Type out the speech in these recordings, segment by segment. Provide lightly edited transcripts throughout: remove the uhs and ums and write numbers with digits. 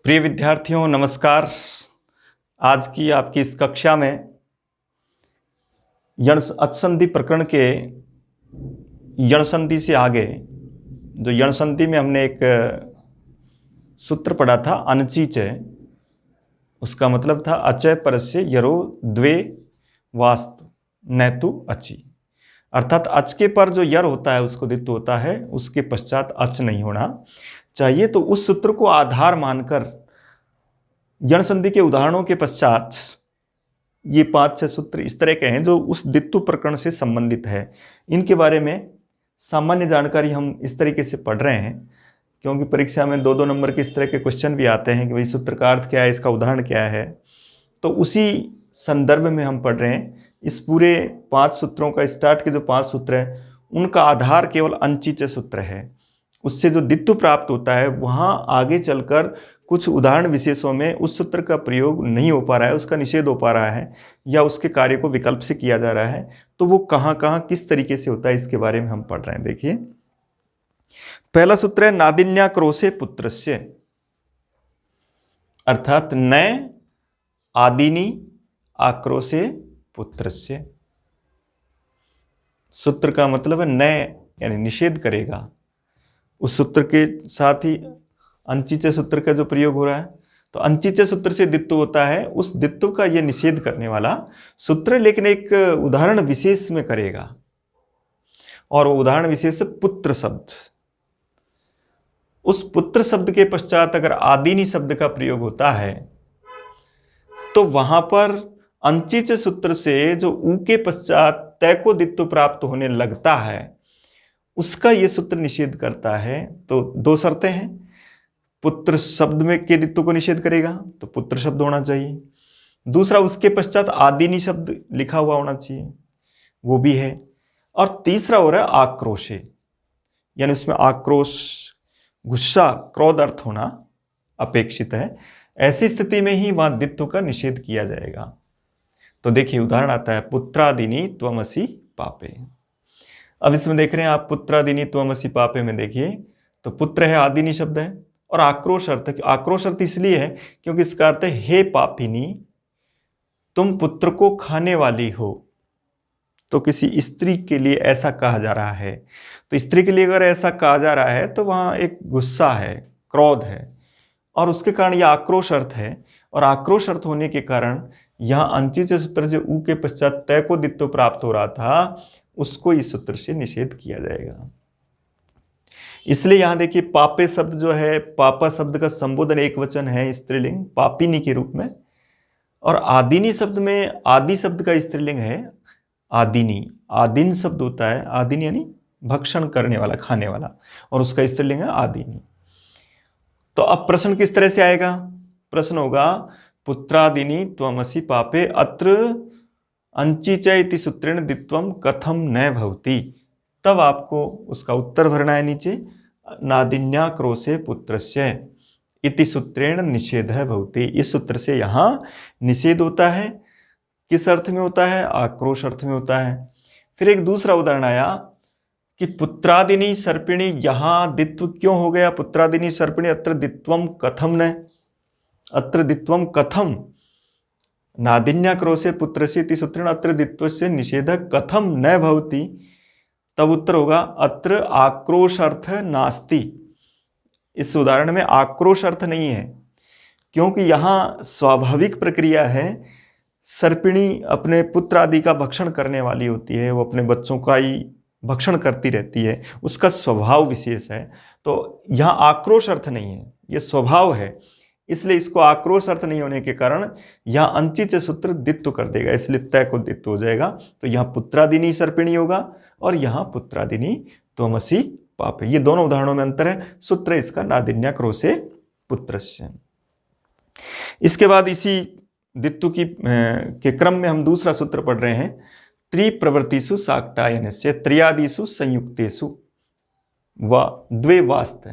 प्रिय विद्यार्थियों नमस्कार। आज की आपकी इस कक्षा में यण अचसंधि प्रकरण के यण संधि से आगे जो यण संधि में हमने एक सूत्र पढ़ा था अनचीचय, उसका मतलब था अचय परस्य यरो द्वे वास्तु नैतु अचि, अर्थात अच के पर जो यर होता है उसको दित्व होता है, उसके पश्चात अच नहीं होना चाहिए। तो उस सूत्र को आधार मानकर यण संधि के उदाहरणों के पश्चात ये 5-6 सूत्र इस तरह के हैं जो उस दित्व प्रकरण से संबंधित है। इनके बारे में सामान्य जानकारी हम इस तरीके से पढ़ रहे हैं क्योंकि परीक्षा में 2-2 नंबर के इस तरह के क्वेश्चन भी आते हैं कि भाई सूत्र का अर्थ क्या है, इसका उदाहरण क्या है। तो उसी संदर्भ में हम पढ़ रहे हैं। इस पूरे 5 सूत्रों का स्टार्ट के जो 5 सूत्र हैं उनका आधार केवल अनचीचय सूत्र है। उससे जो दित्व प्राप्त होता है वहाँ आगे चलकर कुछ उदाहरण विशेषों में उस सूत्र का प्रयोग नहीं हो पा रहा है, उसका निषेध हो पा रहा है या उसके कार्य को विकल्प से किया जा रहा है। तो वो कहाँ कहाँ किस तरीके से होता है इसके बारे में हम पढ़ रहे हैं। देखिए पहला सूत्र है नादिन्याक्रोशे पुत्रस्य, अर्थात न आदिनी आक्रोशे पुत्रस्य। सूत्र का मतलब है न यानी निषेध करेगा। उस सूत्र के साथ ही अनचीचय सूत्र का जो प्रयोग हो रहा है, तो अनचीचय सूत्र से दित्व होता है, उस दित्व का यह निषेध करने वाला सूत्र, लेकिन एक उदाहरण विशेष में करेगा और वो उदाहरण विशेष पुत्र शब्द। उस पुत्र शब्द के पश्चात अगर आदिनी शब्द का प्रयोग होता है तो वहां पर अनचीचय सूत्र से जो ऊ के पश्चात तय को दित्व प्राप्त होने लगता है उसका यह सूत्र निषेध करता है। तो 2 शर्तें हैं। पुत्र शब्द में के दित्व को निषेध करेगा तो पुत्र शब्द होना चाहिए, दूसरा उसके पश्चात आदिनी शब्द लिखा हुआ होना चाहिए, वो भी है, और तीसरा हो रहा है आक्रोशे, यानी उसमें आक्रोश गुस्सा क्रोध अर्थ होना अपेक्षित है। ऐसी स्थिति में ही वहां दित्व का निषेध किया जाएगा। तो देखिए उदाहरण आता है पुत्रादिनी त्वमसि पापे। अब इसमें देख रहे हैं आप पुत्रादिनी त्वमसि पापे में देखिए तो पुत्र है, आदिनी शब्द है, और आक्रोश अर्थ इसलिए है क्योंकि इसका अर्थ है हे पापिनी तुम पुत्र को खाने वाली हो। तो किसी स्त्री के लिए ऐसा कहा जा रहा है। तो स्त्री के लिए अगर ऐसा कहा जा रहा है तो वहां एक गुस्सा है, क्रोध है, और उसके कारण यह आक्रोश अर्थ है। और आक्रोश अर्थ होने के कारण यहां अनचीचय सूत्र जो ऊ के पश्चात तय को दित्व प्राप्त हो रहा था उसको इस सूत्र से निषेध किया जाएगा। इसलिए यहां देखिए पापे शब्द जो है, पापा शब्द का संबोधन एक वचन है स्त्रीलिंग पापिनी के रूप में, और आदिनी शब्द में आदि शब्द का स्त्रीलिंग है आदिनी। आदिन शब्द होता है, आदिनी यानी भक्षण करने वाला, खाने वाला, और उसका स्त्रीलिंग है आदिनी। तो अब प्रश्न किस तरह से आएगा? प्रश्न होगा पुत्रादिनी त्वमसि पापे अत्र अनचीचय इति सूत्रेण दित्वम कथम न भवति। तब आपको उसका उत्तर भरना है नीचे, नादिन्याक्रोशे पुत्रस्य इति सूत्रेण निषेधः भवति। इस सूत्र से यहां निषेध होता है। किस अर्थ में होता है? आक्रोश अर्थ में होता है। फिर एक दूसरा उदाहरण आया कि पुत्रादिनी सर्पिणी, यहां दित्व क्यों हो गया? पुत्रादिनी सर्पिणी अत्र दित्वम कथम न, अत्र दित्वम कथम नादिन्याक्रोशे पुत्रस्य इति सूत्रेण अत्र दित्वस्य निषेधः कथम न भवति। तब उत्तर होगा अत्र आक्रोश अर्थ नास्ति। इस उदाहरण में आक्रोश अर्थ नहीं है क्योंकि यहां स्वाभाविक प्रक्रिया है। सर्पिणी अपने पुत्र आदि का भक्षण करने वाली होती है, वो अपने बच्चों का ही भक्षण करती रहती है, उसका स्वभाव विशेष है। तो यहां आक्रोश अर्थ नहीं है, ये स्वभाव है। इसलिए इसको आक्रोश अर्थ नहीं होने के कारण यहां अनचीचय सूत्र दित्व कर देगा, इसलिए तय को दित्व हो जाएगा। तो यहां पुत्रादिनी सर्पिणी होगा और यहां पुत्रादिनी त्वमसि पापे। ये दोनों उदाहरणों में अंतर है। सूत्र इसका नादिन्याक्रोशे पुत्रस्य। इसके बाद इसी दित्व की के क्रम में हम दूसरा सूत्र पढ़ रहे हैं, त्रिप्रवृत्तिषु साक्टायनस्य त्रयादिषु संयुक्तेषु व द्वे वास्त,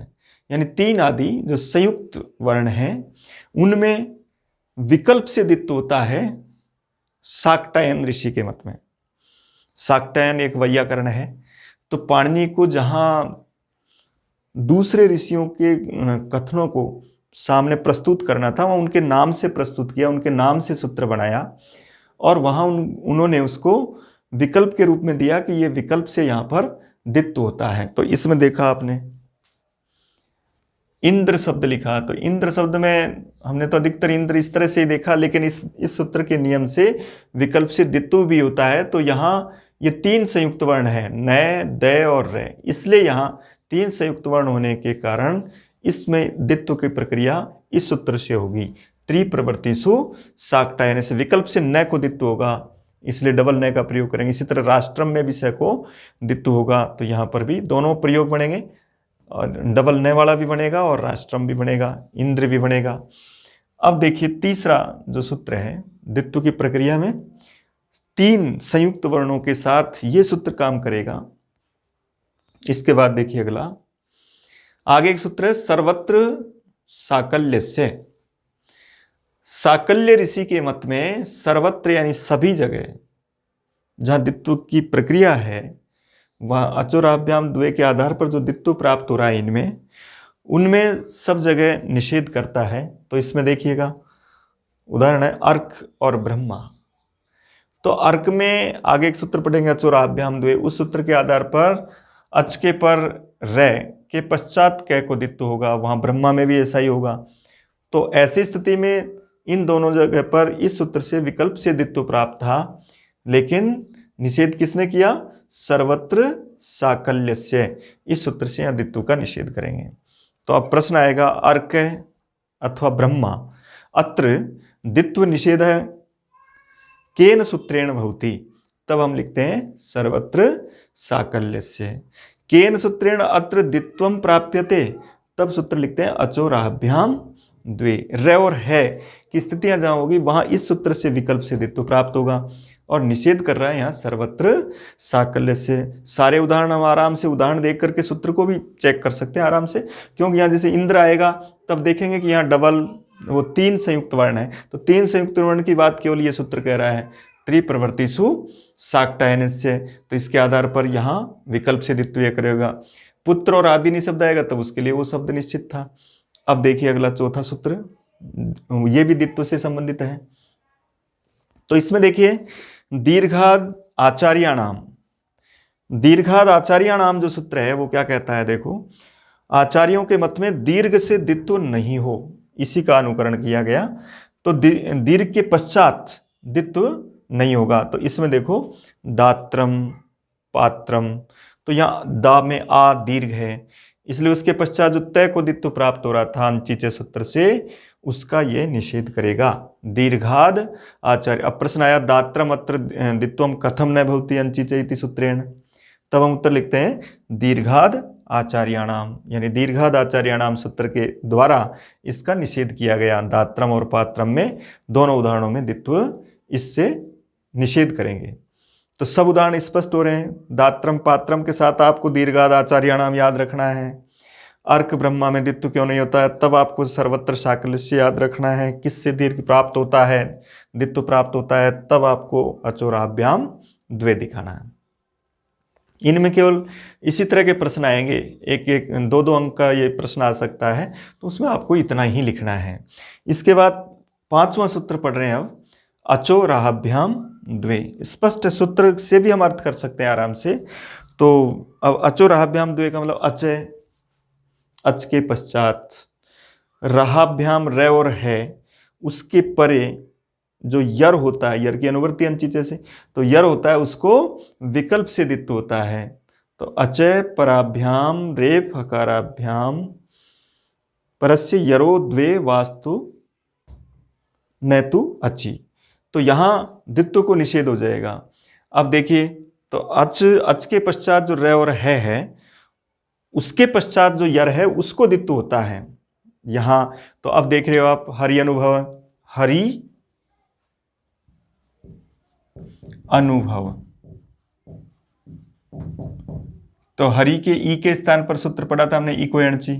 यानी 3 आदि जो संयुक्त वर्ण हैं उनमें विकल्प से दित्व होता है शाक्टायन ऋषि के मत में। शाक्टायन एक वैयाकरण है। तो पाणिनि को जहां दूसरे ऋषियों के कथनों को सामने प्रस्तुत करना था वहाँ उनके नाम से प्रस्तुत किया, उनके नाम से सूत्र बनाया और वहाँ उन्होंने उसको विकल्प के रूप में दिया कि ये विकल्प से यहाँ पर दित्व होता है। तो इसमें देखा आपने इंद्र शब्द लिखा, तो इंद्र शब्द में हमने तो अधिकतर इंद्र इस तरह से ही देखा, लेकिन इस सूत्र के नियम से विकल्प से दित्व भी होता है। तो यहाँ ये 3 संयुक्त वर्ण है, नय, दय और रे, इसलिए यहाँ 3 संयुक्त वर्ण होने के कारण इसमें दित्व की प्रक्रिया इस सूत्र से होगी। त्रिप्रवर्तिषु शाक्टा, यानी से विकल्प से न को दित्व होगा, इसलिए डबल न का प्रयोग करेंगे। इसी तरह राष्ट्रम में भी स को दित्व होगा, तो यहाँ पर भी दोनों प्रयोग बनेंगे, और डबल न वाला भी बनेगा और राष्ट्रम भी बनेगा, इंद्र भी बनेगा। अब देखिए तीसरा जो सूत्र है दित्व की प्रक्रिया में 3 संयुक्त वर्णों के साथ ये सूत्र काम करेगा। इसके बाद देखिए अगला, आगे एक सूत्र है सर्वत्र साकल्यस्य। साकल्य ऋषि के मत में सर्वत्र यानी सभी जगह जहां दित्व की प्रक्रिया है वह अचोराभ्याम द्वय के आधार पर जो दित्व प्राप्त हो रहा है इनमें, उनमें सब जगह निषेध करता है। तो इसमें देखिएगा उदाहरण है अर्क और ब्रह्मा। तो अर्क में आगे एक सूत्र पढ़ेंगे अचोराभ्याम द्वय, उस सूत्र के आधार पर अच के पर रे के पश्चात कै को दित्व होगा, वहां ब्रह्मा में भी ऐसा ही होगा। तो ऐसी स्थिति में इन दोनों जगह पर इस सूत्र से विकल्प से दित्व प्राप्त था, लेकिन निषेध किसने किया? सर्वत्र साकल्यस्य, इस सूत्र से यहाँ दित्व का निषेध करेंगे। तो अब प्रश्न आएगा अर्क अथवा ब्रह्मा अत्र दित्व निषेध है केन सूत्रेण भवति, तब हम लिखते हैं सर्वत्र साकल्यस्य। केन सूत्रेण अत्र दित्वम प्राप्यते, तब सूत्र लिखते हैं अचोराभ्याम द्वे। रे और है की स्थितियां जहां होगी वहां इस सूत्र से विकल्प से दित्व प्राप्त होगा, और निषेध कर रहा है यहाँ सर्वत्र साकल्य से। सारे उदाहरण हम आराम से उदाहरण देख करके सूत्र को भी चेक कर सकते हैं आराम से, क्योंकि यहाँ जैसे इंद्र आएगा तब देखेंगे कि यहाँ डबल वो 3 संयुक्त वर्ण है, तो 3 संयुक्त वर्ण की बात केवल ये सूत्र कह रहा है त्रिप्रवर्तिषु शाक्टायनस्य। तो इसके आधार पर यहाँ विकल्प से दित्व करेगा। पुत्र और आदिनी शब्द आएगा तब उसके लिए वो शब्द निश्चित था। अब देखिए अगला चौथा सूत्र, ये भी दित्व से संबंधित है। तो इसमें देखिए दीर्घाद आचार्याणाम, दीर्घाद आचार्याणाम जो सूत्र है वो क्या कहता है, देखो आचार्यों के मत में दीर्घ से दित्व नहीं हो, इसी का अनुकरण किया गया। तो दीर्घ के पश्चात दित्व नहीं होगा। तो इसमें देखो दात्रम पात्रम, तो यहाँ दा में आ दीर्घ है, इसलिए उसके पश्चात जो तय को दित्व प्राप्त हो रहा था अंचिचे सूत्र से, उसका ये निषेध करेगा। दीर्घाद आचार्य। अब प्रश्न आया दात्रम अत्र दित्वम कथम न भवति अंचिचे इति सूत्रेण, तब हम उत्तर लिखते हैं दीर्घाद आचार्याणाम, यानी दीर्घाद आचार्याणाम सूत्र के द्वारा इसका निषेध किया गया। दात्रम और पात्रम में दोनों उदाहरणों में दित्व इससे निषेध करेंगे। तो सब उदाहरण स्पष्ट हो रहे हैं। दात्रम पात्रम के साथ आपको दीर्घाद आचार्याणाम याद रखना है। अर्क ब्रह्मा में दित्व क्यों नहीं होता है, तब आपको सर्वत्र साकल्य याद रखना है। किससे दीर्घ प्राप्त होता है, दित्व प्राप्त होता है, तब आपको अचोराभ्याम द्वे दिखाना है। इनमें केवल इसी तरह के प्रश्न आएंगे, एक एक 2-2 अंक का ये प्रश्न आ सकता है, तो उसमें आपको इतना ही लिखना है। इसके बाद 5वां सूत्र पढ़ रहे हैं अब, अचोराभ्याम द्वे। स्पष्ट सूत्र से भी हम अर्थ कर सकते हैं आराम से। तो अब अचोराभ्याम द्वे का मतलब अचय, अच के पश्चात, रहाभ्याम रे और है, उसके परे जो यर होता है, यर की अनुवर्ती अंचिचे से, तो यर होता है उसको विकल्प से दित्व होता है। तो अचय पराभ्याम रेफ हकाराभ्याम परस्य यरो द्वे वास्तु नैतु अचि, तो यहाँ दित्व को निषेध हो जाएगा। अब देखिए तो अच के पश्चात जो रे और है उसके पश्चात जो यर है उसको दित्व होता है यहाँ। तो अब देख रहे हो आप हरि अनुभव, हरि अनुभव, तो हरि के ई के स्थान पर सूत्र पढ़ा था हमने, ई को एणची,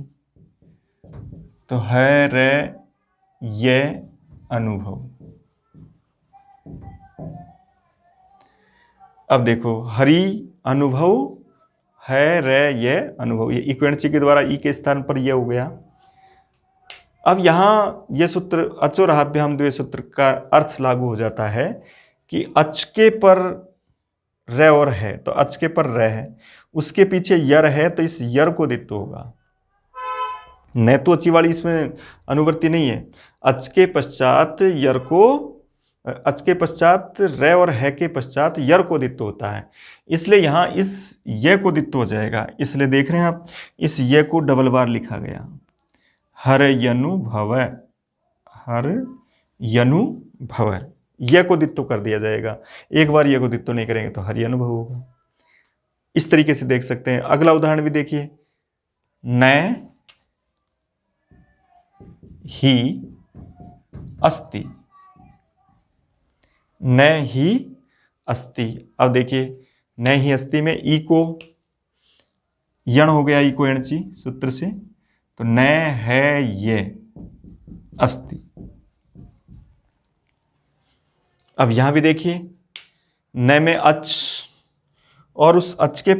तो है रे ये अनुभव। अब देखो हरि अनुभव है रे ये अनुभव, ये इक्वेंची के द्वारा ई के स्थान पर ये हो गया। अब यहाँ ये सूत्र अचोरहाभ्याम द्वे सूत्र का अर्थ लागू हो जाता है कि अचके पर र और है, तो अचके पर र है, उसके पीछे यर है, तो इस यर को दित्व होगा। न तो अची वाली इसमें अनुवृत्ति नहीं है। अचके पश्चात यर को, अचके पश्चात र और है के पश्चात यर को दित्व होता है, इसलिए यहाँ इस ये को दित्व हो जाएगा। इसलिए देख रहे हैं आप, इस ये को डबल बार लिखा गया, हर यनु भव, हर यनु भव, ये को दित्व कर दिया जाएगा। एक बार ये को दित्व नहीं करेंगे तो हर यनु भव होगा। इस तरीके से देख सकते हैं। अगला उदाहरण भी देखिए, न ही अस्ति, न ही अस्ति। अब देखिए न ही अस्ति में ई को यण हो गया, ई को एणची सूत्र से, तो न है ये अस्ति। अब यहां भी देखिए न में अच और उस अच के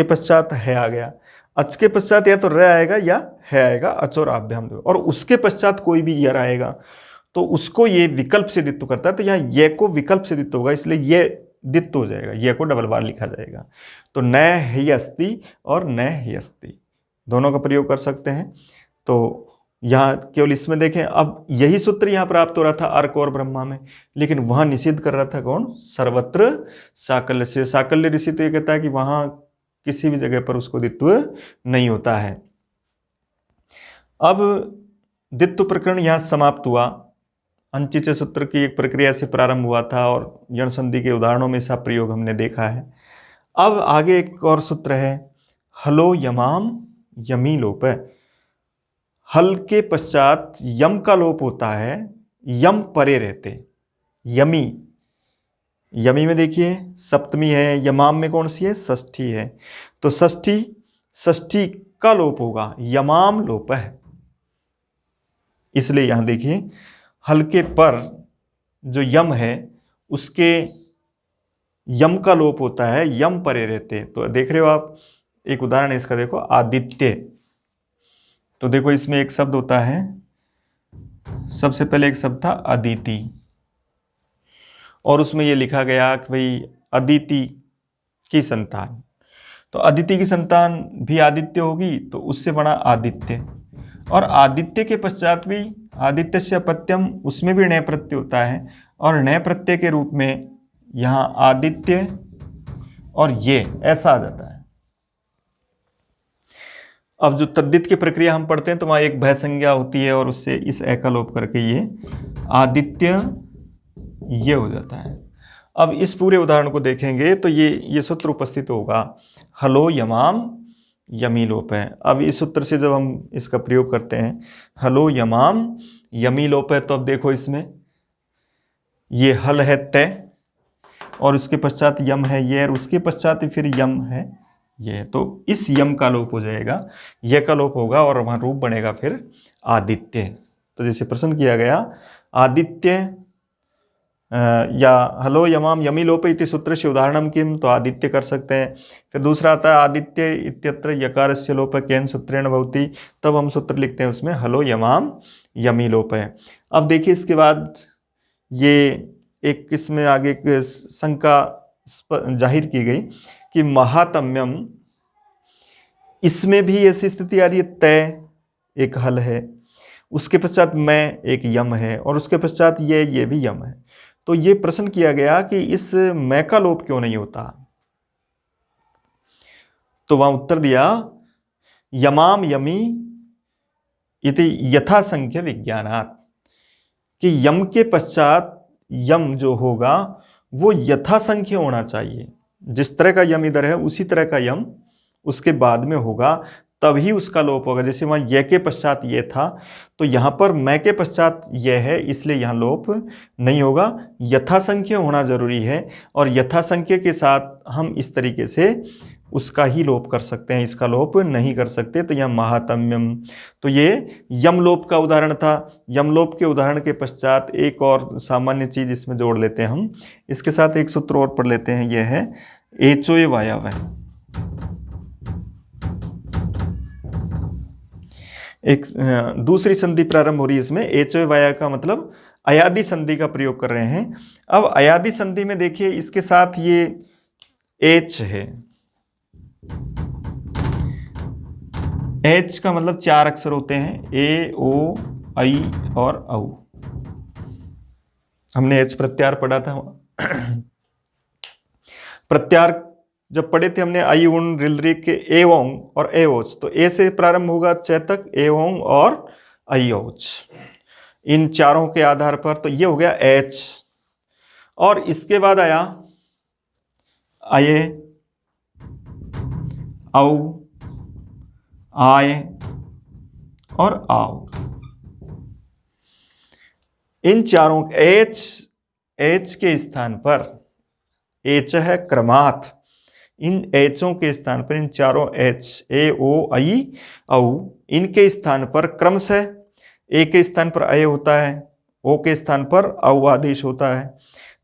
पश्चात है आ गया। अच के पश्चात या तो र आएगा या है आएगा, अच और आभ्याम दो, और उसके पश्चात कोई भी यर आएगा तो उसको ये विकल्प से दित्व करता है, तो यहाँ ये को विकल्प से दित्व होगा, इसलिए ये दित्व हो जाएगा, ये को डबल बार लिखा जाएगा। तो न ही अस्ति और न ही अस्ति दोनों का प्रयोग कर सकते हैं। तो यहाँ केवल इसमें देखें, अब यही सूत्र यहाँ प्राप्त हो रहा था अर्क और ब्रह्मा में, लेकिन वहाँ निषिद्ध कर रहा था कौन? सर्वत्र साकल्य से। साकल्य ऋषि तो ये कहता है कि वहाँ किसी भी जगह पर उसको दित्व नहीं होता है। अब दित्व प्रकरण यहाँ समाप्त हुआ। अंचिच सूत्र की एक प्रक्रिया से प्रारंभ हुआ था और यण संधि के उदाहरणों में इसका प्रयोग हमने देखा है। अब आगे एक और सूत्र है, हलो यमाम यमी लोप। हल के पश्चात यम का लोप होता है, यम परे रहते। यमी, यमी में देखिए सप्तमी है, यमाम में कौन सी है? षष्ठी है, तो षष्ठी का लोप होगा, यमाम लोप है। इसलिए यहां देखिए हल्के पर जो यम है उसके यम का लोप होता है, यम परे रहते। तो देख रहे हो आप, एक उदाहरण है इसका, देखो आदित्य। तो देखो इसमें एक शब्द होता है, सबसे पहले एक शब्द था अदिति, और उसमें ये लिखा गया कि भाई अदिति की संतान, तो अदिति की संतान भी आदित्य होगी, तो उससे बना आदित्य। और आदित्य के पश्चात भी आदित्य से अपत्यम, उसमें भी नय प्रत्यय होता है, और नय प्रत्यय के रूप में यहाँ आदित्य और ये ऐसा आ जाता है। अब जो तद्धित की प्रक्रिया हम पढ़ते हैं तो वहाँ एक भय संज्ञा होती है और उससे इस ए का लोप करके ये आदित्य ये हो जाता है। अब इस पूरे उदाहरण को देखेंगे तो ये सूत्र उपस्थित होगा, हलो यमाम यमी लोप है। अब इस सूत्र से जब हम इसका प्रयोग करते हैं, हलो यमाम यमी लोप है, तो अब देखो इसमें ये हल है तय, और उसके पश्चात यम है ये, और उसके पश्चात फिर यम है ये, तो इस यम का लोप हो जाएगा, ये का लोप होगा और वहाँ रूप बनेगा फिर आदित्य। तो जैसे प्रश्न किया गया आदित्य या हलो यमाम यमी लोप इति सूत्र से उदाहरणम किम, तो आदित्य कर सकते हैं। फिर दूसरा आता है आदित्य इत्यत्र यकारस्य लोप केन सूत्रेण भवति, तब हम सूत्र लिखते हैं उसमें हलो यमाम यमी लोप है। अब देखिए इसके बाद ये एक इसमें आगे एक शंका जाहिर की गई कि महातम्यम, इसमें भी ऐसी स्थिति आ रही है, तय एक हल है, उसके पश्चात मैं एक यम है, और उसके पश्चात ये भी यम है। तो ये प्रश्न किया गया कि इस मैं का लोप क्यों नहीं होता, तो वहां उत्तर दिया यमाम यमी इति यथा संख्य विज्ञानात्, कि यम के पश्चात यम जो होगा वो यथा संख्य होना चाहिए, जिस तरह का यम इधर है उसी तरह का यम उसके बाद में होगा, तभी उसका लोप होगा। जैसे वहाँ ये के पश्चात ये था, तो यहाँ पर मैं के पश्चात ये है, इसलिए यहाँ लोप नहीं होगा, यथासंख्य होना जरूरी है, और यथासंख्य के साथ हम इस तरीके से उसका ही लोप कर सकते हैं, इसका लोप नहीं कर सकते। तो यहाँ महातम्यम, तो ये यमलोप का उदाहरण था। यमलोप के उदाहरण के पश्चात एक और सामान्य चीज इसमें जोड़ लेते हैं हम, इसके साथ एक सूत्र और पढ़ लेते हैं, यह है एचोय वायव। एक दूसरी संधि प्रारंभ हो रही है इसमें, एचो वाया का मतलब अयादि संधि का प्रयोग कर रहे हैं। अब अयादि संधि में देखिए इसके साथ ये एच है, एच का मतलब 4 अक्षर होते हैं, ए ओ आई और औ। हमने एच प्रत्यार पढ़ा था। प्रत्यार जब पढ़े थे हमने आई उन रिलरिक के एवोंग और एओच, तो ए से प्रारंभ होगा चैतक, एवोंग और अयोच, इन चारों के आधार पर। तो ये हो गया एच। और इसके बाद आया आये, औ, आय और आओ। इन चारों एच के स्थान पर एच है क्रमात्, इन एचों के स्थान पर, इन चारों एच ए ओ आई औ, इनके स्थान पर क्रमशः ए के स्थान पर अय होता है, ओ के स्थान पर औ आदेश होता है,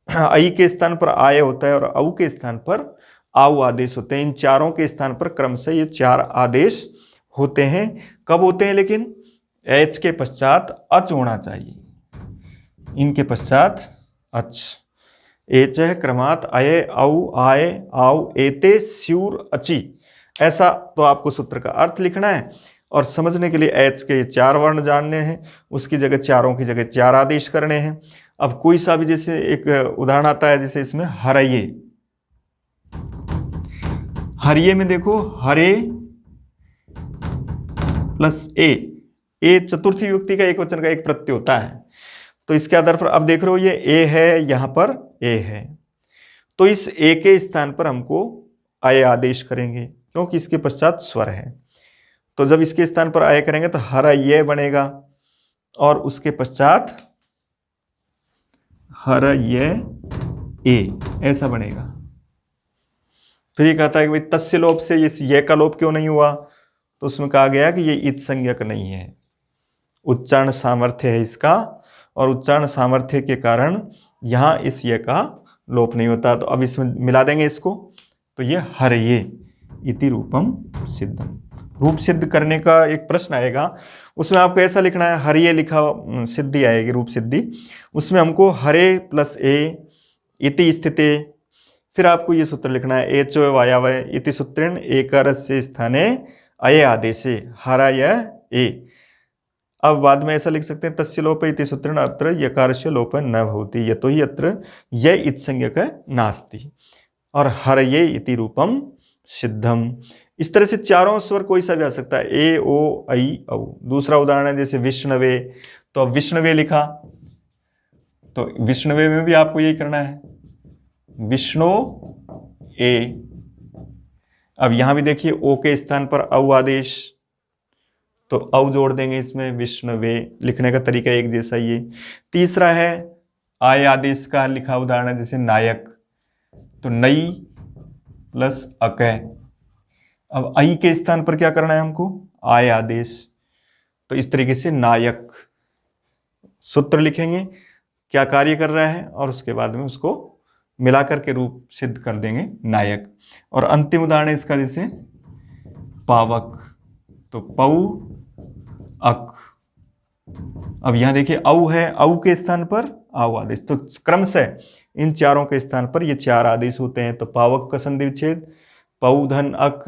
आई के स्थान पर आय होता है और औ के स्थान पर आओ आदेश होते हैं। इन चारों के स्थान पर क्रमशः ये 4 आदेश होते हैं। कब होते हैं लेकिन? एच के पश्चात अच होना चाहिए, इनके पश्चात अच। एच है क्रमात् अय औ आय आओ एते स्यूर अचि, ऐसा तो आपको सूत्र का अर्थ लिखना है। और समझने के लिए एच के 4 वर्ण जानने हैं, उसकी जगह चारों की जगह 4 आदेश करने हैं। अब कोई सा भी, जैसे एक उदाहरण आता है, जैसे इसमें हरये, हरिये में देखो हरे प्लस ए चतुर्थी विभक्ति का एक वचन का एक प्रत्यय होता है। तो इसके आधार पर अब देख रहे हो ये ए है, यहां पर ए है, तो इस ए के स्थान पर हमको आय आदेश करेंगे क्योंकि इसके पश्चात स्वर है। तो जब इसके स्थान पर आय करेंगे तो हरा ये बनेगा और उसके पश्चात हरा ये ए, ऐसा बनेगा। फिर ये कहता है कि भाई तस्य लोप से ये का लोप क्यों नहीं हुआ? तो उसमें कहा गया कि ये इत संज्ञक नहीं है, उच्चारण सामर्थ्य है इसका, और उच्चारण सामर्थ्य के कारण यहां इस ये का लोप नहीं होता। तो अब इसमें मिला देंगे इसको, तो ये हरये इति रूपम सिद्धम। रूप सिद्ध करने का एक प्रश्न आएगा, उसमें आपको ऐसा लिखना है, हरये लिखा सिद्धि आएगी, रूप सिद्धि, उसमें हमको हरे प्लस ए इति स्थिते, फिर आपको ये सूत्र लिखना है एचो वायावय इति सूत्रेण एकारस्य स्थाने अय आदेशे हराय ए। अब बाद में ऐसा लिख सकते हैं तस्य लोप इति सूत्रेण अत्र यकारस्य लोप न भवति यतोहि अत्र य इत्संज्ञक नास्ति और हरये इति रूपम सिद्धम। इस तरह से चारों स्वर कोई सा भी आ सकता है, ए ओ आई औ। दूसरा उदाहरण है जैसे विष्णवे, तो अब विष्णवे लिखा, तो विष्णवे में भी आपको यही करना है, विष्णु ए। अब यहां भी देखिए ओ के स्थान पर औ आदेश, तो औ जोड़ देंगे इसमें, विष्णवे लिखने का तरीका एक जैसा ही है। तीसरा है आय आदेश का लिखा उदाहरण है जैसे नायक, तो नई प्लस अकय। अब आई के स्थान पर क्या करना है हमको? आय आदेश। तो इस तरीके से नायक सूत्र लिखेंगे क्या कार्य कर रहा है, और उसके बाद में उसको मिलाकर के रूप सिद्ध कर देंगे नायक। और अंतिम उदाहरण है इसका जैसे पावक, तो पौ अक। अब यहां देखिए औ है, औ के स्थान पर आओ आदेश, तो क्रमशः इन चारों के स्थान पर ये 4 आदेश होते हैं। तो पावक का संधि विच्छेद, पौ धन अक।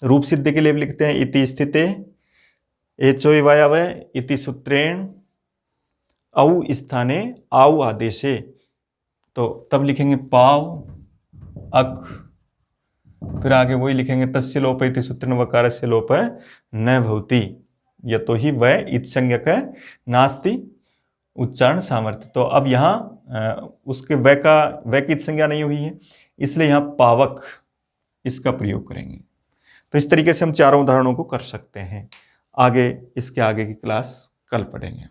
रूप सिद्धि के लिए लिखते हैं इति स्थिते एचो वायावय इति सूत्रेण औ स्थाने आओ आदेशे, तो तब लिखेंगे पाव अक, फिर आगे वही लिखेंगे तस्य लोप इति सूत्रेण वकारस्य लोप न भवति यतोहि वै इत्संज्ञक नास्ति उच्चारण सामर्थ्य। तो अब यहाँ उसके वै की संज्ञा नहीं हुई है, इसलिए यहाँ पावक इसका प्रयोग करेंगे। तो इस तरीके से हम चारों उदाहरणों को कर सकते हैं। आगे इसके आगे की क्लास कल पढ़ेंगे।